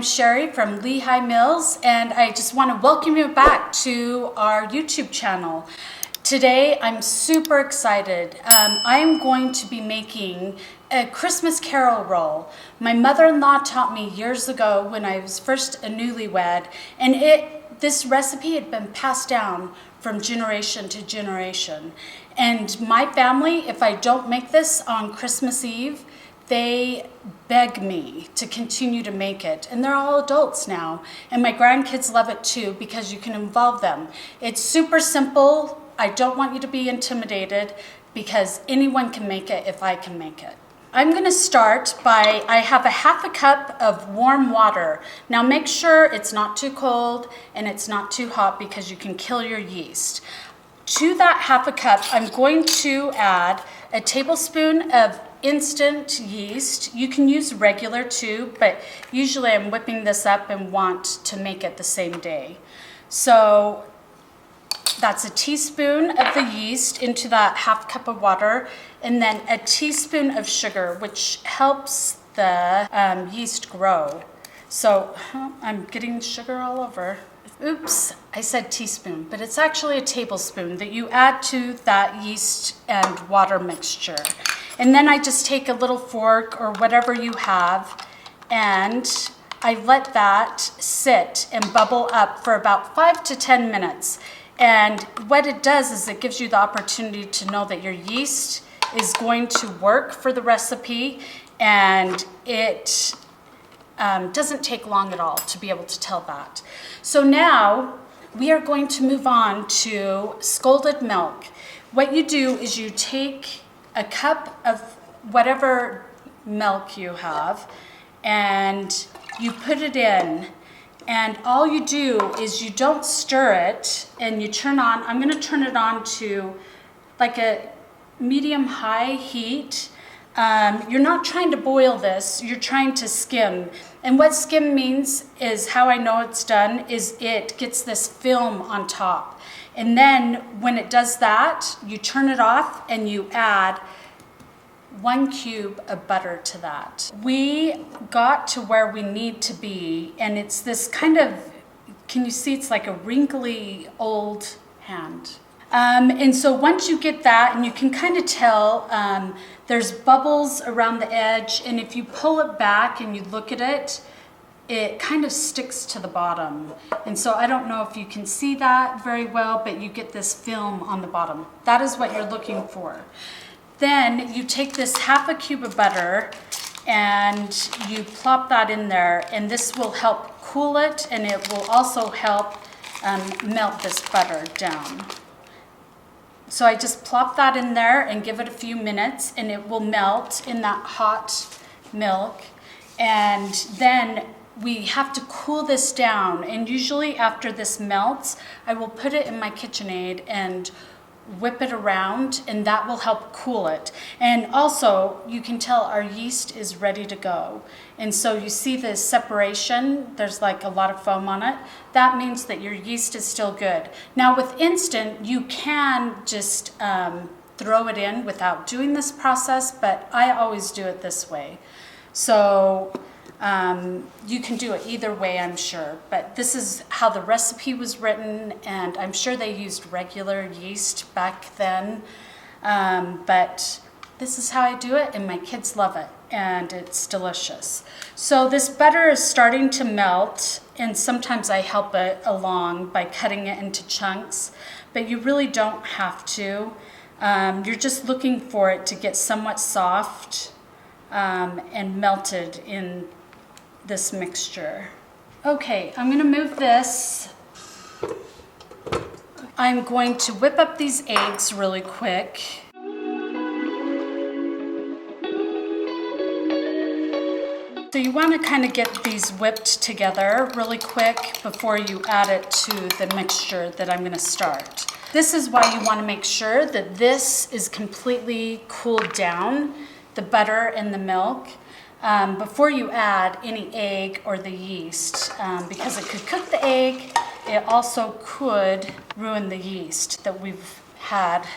Sherry from Lehi Mills, and I just want to welcome you back to our YouTube channel. Today I'm super excited. I am going to be making a Christmas carol roll. My mother-in-law taught me years ago when I was first a newlywed, and this recipe had been passed down from generation to generation. And my family, if I don't make this on Christmas Eve, they beg me to continue to make it. And they're all adults now. And my grandkids love it too because you can involve them. It's super simple. I don't want you to be intimidated because anyone can make it if I can make it. I'm gonna start by, I have a half a cup of warm water. Now make sure it's not too cold and it's not too hot because you can kill your yeast. To that half a cup, I'm going to add a tablespoon of instant yeast. You can use regular too, but usually I'm whipping this up and want to make it the same day. So that's a teaspoon of the yeast into that half cup of water, and then a teaspoon of sugar, which helps the yeast grow. So I'm getting sugar all over. Oops, I said teaspoon, but it's actually a tablespoon that you add to that yeast and water mixture. And then I just take a little fork or whatever you have, and I let that sit and bubble up for about 5 to 10 minutes. And what it does is it gives you the opportunity to know that your yeast is going to work for the recipe, and it doesn't take long at all to be able to tell that. So now we are going to move on to Scolded Milk. What you do is you take a cup of whatever milk you have and you put it in, and all you do is you don't stir it and you turn on, I'm going to turn it on to like a medium-high heat. You're not trying to boil this, you're trying to skim. And what skim means is, how I know it's done, is it gets this film on top. And then when it does that, you turn it off and you add 1 cube of butter to that. We got to where we need to be, and it's this kind of, can you see, it's like a wrinkly old hand. And so once you get that, and you can kind of tell, there's bubbles around the edge, and if you pull it back and you look at it, it kind of sticks to the bottom. And so I don't know if you can see that very well, but you get this film on the bottom. That is what you're looking for. Then you take this half a cube of butter and you plop that in there, and this will help cool it, and it will also help melt this butter down. So I just plop that in there and give it a few minutes, and it will melt in that hot milk. And then we have to cool this down, and usually after this melts, I will put it in my KitchenAid and whip it around, and that will help cool it. And also you can tell our yeast is ready to go, and so you see this separation, there's like a lot of foam on it. That means that your yeast is still good. Now with instant, you can just throw it in without doing this process, but I always do it this way. So you can do it either way, I'm sure, but this is how the recipe was written, and I'm sure they used regular yeast back then, but this is how I do it, and my kids love it, and it's delicious. So this butter is starting to melt, and sometimes I help it along by cutting it into chunks, but you really don't have to. You're just looking for it to get somewhat soft and melted in this mixture. Okay, I'm gonna move this. I'm going to whip up these eggs really quick. So you want to kind of get these whipped together really quick before you add it to the mixture that I'm going to start. This is why you want to make sure that this is completely cooled down, the butter and the milk, before you add any egg or the yeast, because it could cook the egg. It also could ruin the yeast that we've had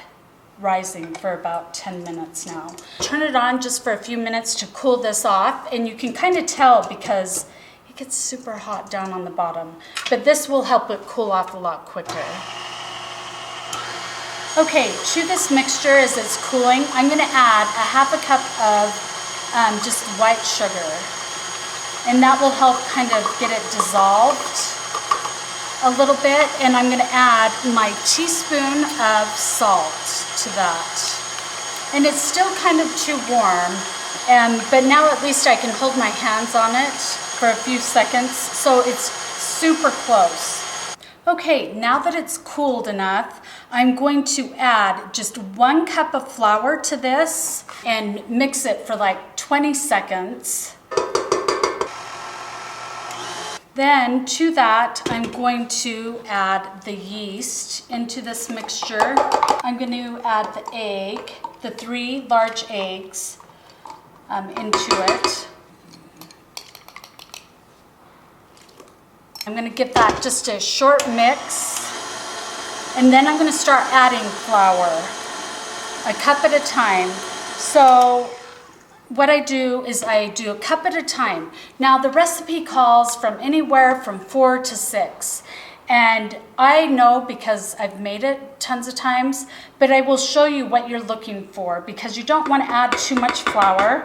rising for about 10 minutes now. Turn it on just for a few minutes to cool this off, and you can kind of tell because it gets super hot down on the bottom, but this will help it cool off a lot quicker. Okay, to this mixture as it's cooling, I'm gonna add a half a cup of just white sugar. And that will help kind of get it dissolved a little bit. And I'm gonna add my teaspoon of salt to that. And it's still kind of too warm, but now at least I can hold my hands on it for a few seconds, so it's super close. Okay, now that it's cooled enough, I'm going to add just 1 cup of flour to this and mix it for like 20 seconds. Then to that, I'm going to add the yeast into this mixture. I'm going to add the egg, the 3 large eggs into it. I'm going to give that just a short mix. And then I'm going to start adding flour, a cup at a time. So what I do is I do a cup at a time. Now the recipe calls from anywhere from 4 to 6. And I know because I've made it tons of times, but I will show you what you're looking for because you don't want to add too much flour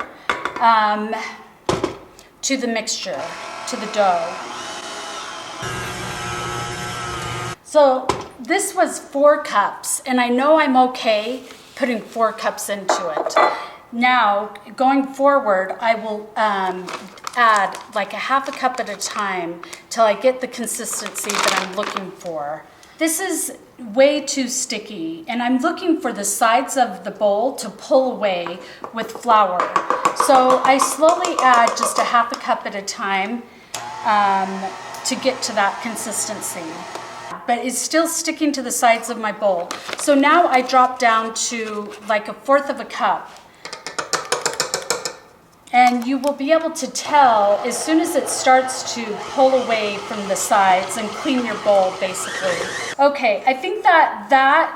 to the mixture, to the dough. So this was 4 cups, and I know I'm okay putting 4 cups into it. Now, going forward, I will add like a half a cup at a time till I get the consistency that I'm looking for. This is way too sticky, and I'm looking for the sides of the bowl to pull away with flour. So I slowly add just a half a cup at a time to get to that consistency. But it's still sticking to the sides of my bowl. So now I drop down to like 1/4 of a cup. And you will be able to tell as soon as it starts to pull away from the sides and clean your bowl, basically. Okay, I think that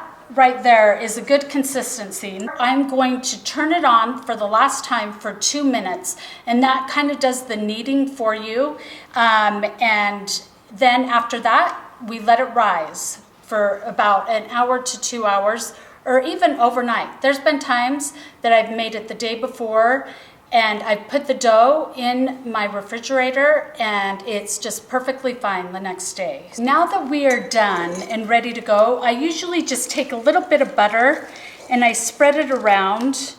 right there is a good consistency. I'm going to turn it on for the last time for 2 minutes, and that kind of does the kneading for you. And then after that, we let it rise for about 1 hour to 2 hours, or even overnight. There's been times that I've made it the day before, and I put the dough in my refrigerator, and it's just perfectly fine the next day. Now that we are done and ready to go, I usually just take a little bit of butter and I spread it around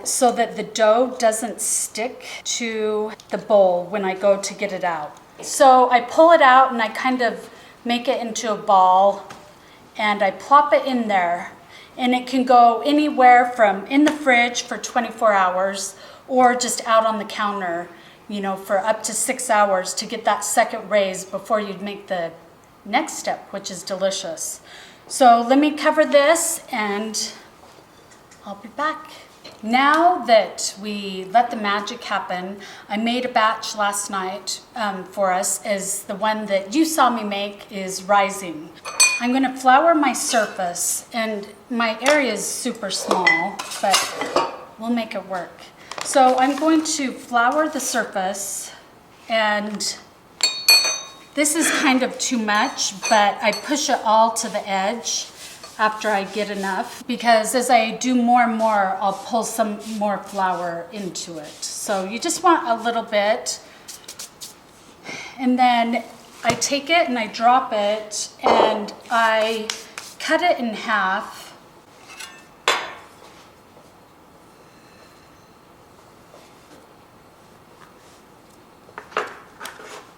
so that the dough doesn't stick to the bowl when I go to get it out. So I pull it out and I kind of make it into a ball and I plop it in there. And it can go anywhere from in the fridge for 24 hours or just out on the counter, you know, for up to 6 hours to get that second raise before you'd make the next step, which is delicious. So let me cover this and I'll be back. Now that we let the magic happen, I made a batch last night for us, as the one that you saw me make is rising. I'm going to flour my surface, and my area is super small, but we'll make it work. So I'm going to flour the surface, and this is kind of too much, but I push it all to the edge after I get enough, because as I do more and more, I'll pull some more flour into it. So you just want a little bit, and then I take it and I drop it and I cut it in half.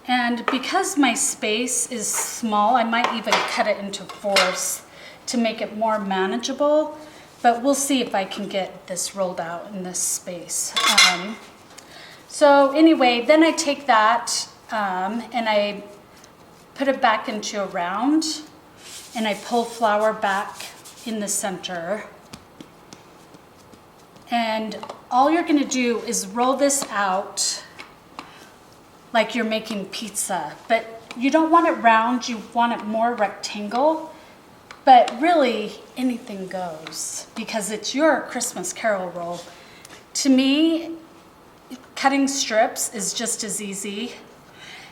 And because my space is small, I might even cut it into 4s to make it more manageable, but we'll see if I can get this rolled out in this space. So anyway, then I take that and I put it back into a round, and I pull flour back in the center. And all you're gonna do is roll this out like you're making pizza, but you don't want it round, you want it more rectangle, but really anything goes because it's your Christmas Carol roll. To me, cutting strips is just as easy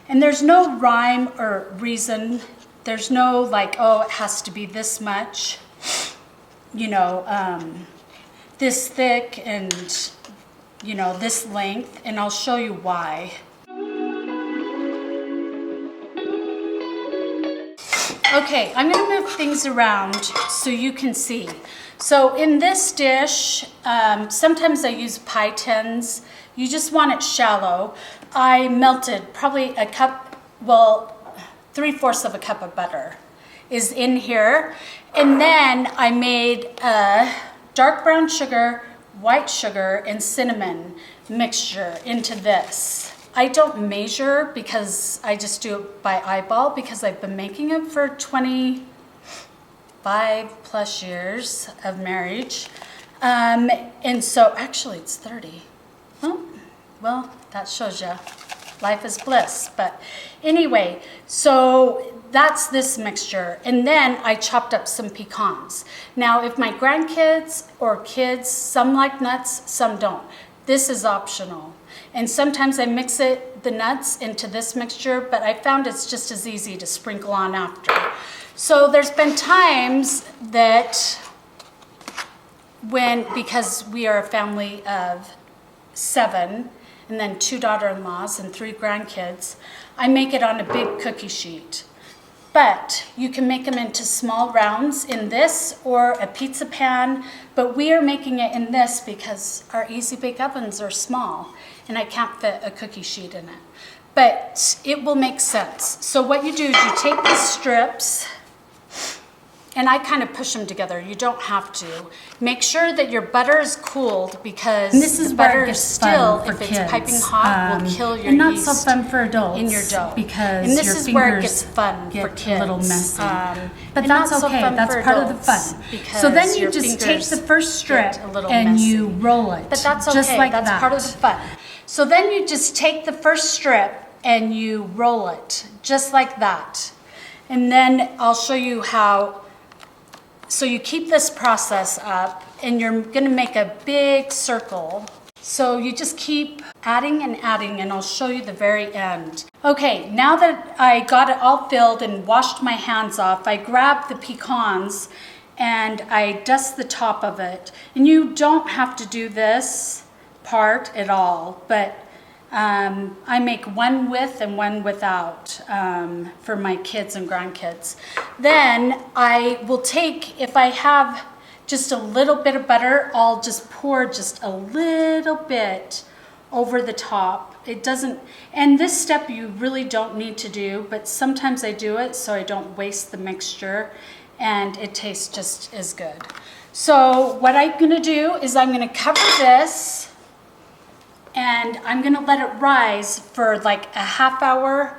And there's no rhyme or reason. There's no like, oh, it has to be this much, you know, this thick and, you know, this length. And I'll show you why. Okay, I'm gonna move things around so you can see. So in this dish, sometimes I use pie tins. You just want it shallow. I melted probably a cup, well, 3/4 of a cup of butter is in here. And then I made dark brown sugar, white sugar, and cinnamon mixture into this. I don't measure because I just do it by eyeball because I've been making it for 25+ years of marriage. And so actually it's 30. Oh, well, that shows you life is bliss. But anyway, so that's this mixture. And then I chopped up some pecans. Now, if my grandkids or kids, some like nuts, some don't. This is optional. And sometimes I mix the nuts into this mixture, but I found it's just as easy to sprinkle on after. So there's been times that because we are a family of 7, and then 2 daughter-in-laws and 3 grandkids, I make it on a big cookie sheet. But you can make them into small rounds in this or a pizza pan, but we are making it in this because our easy bake ovens are small and I can't fit a cookie sheet in it. But it will make sense. So what you do is you take the strips, and I kind of push them together. You don't have to. Make sure that your butter is cooled because this is the butter where it gets still, fun for if it's kids. piping hot, will kill your and not yeast so fun for adults in your dough. Because and this your is where it fingers gets fun get for kids. a little messy. But and that's not so okay. fun That's for part of the adults fun. because So then you your just take fingers the first strip get a little and messy. you roll it. But that's okay. Just like that's that. part of the fun. So then you just take the first strip and you roll it just like that. And then I'll show you how. So you keep this process up and you're gonna make a big circle. So you just keep adding and adding, and I'll show you the very end. Okay, now that I got it all filled and washed my hands off, I grab the pecans and I dust the top of it. And you don't have to do this part at all, but I make one with and one without for my kids and grandkids. Then I will take, if I have just a little bit of butter, I'll just pour just a little bit over the top. It doesn't, and this step you really don't need to do, but sometimes I do it so I don't waste the mixture and it tastes just as good. So what I'm gonna do is I'm gonna cover this and I'm gonna let it rise for like a half hour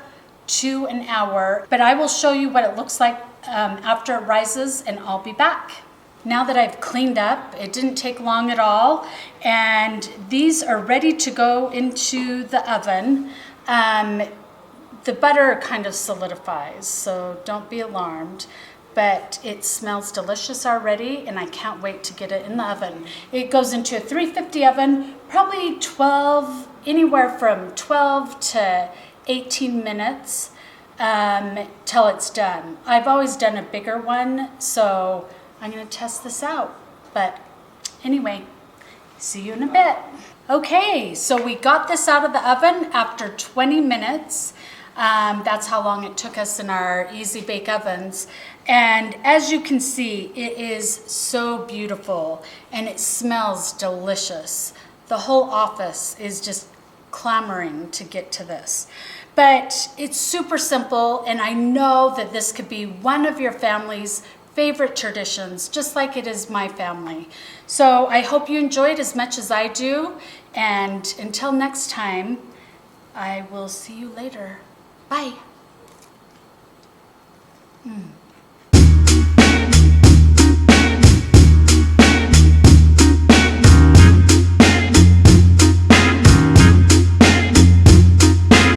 to an hour, but I will show you what it looks like after it rises and I'll be back. Now that I've cleaned up, it didn't take long at all, and these are ready to go into the oven. The butter kind of solidifies, so don't be alarmed, but it smells delicious already, and I can't wait to get it in the oven. It goes into a 350 oven, probably anywhere from 12 to 18 minutes till it's done. I've always done a bigger one, so I'm gonna test this out. But anyway, see you in a bit. Okay, so we got this out of the oven after 20 minutes. That's how long it took us in our easy bake ovens. And as you can see, it is so beautiful and it smells delicious. The whole office is just clamoring to get to this. But it's super simple, and I know that this could be one of your family's favorite traditions, just like it is my family. So I hope you enjoyed as much as I do, and until next time, I will see you later. Bye.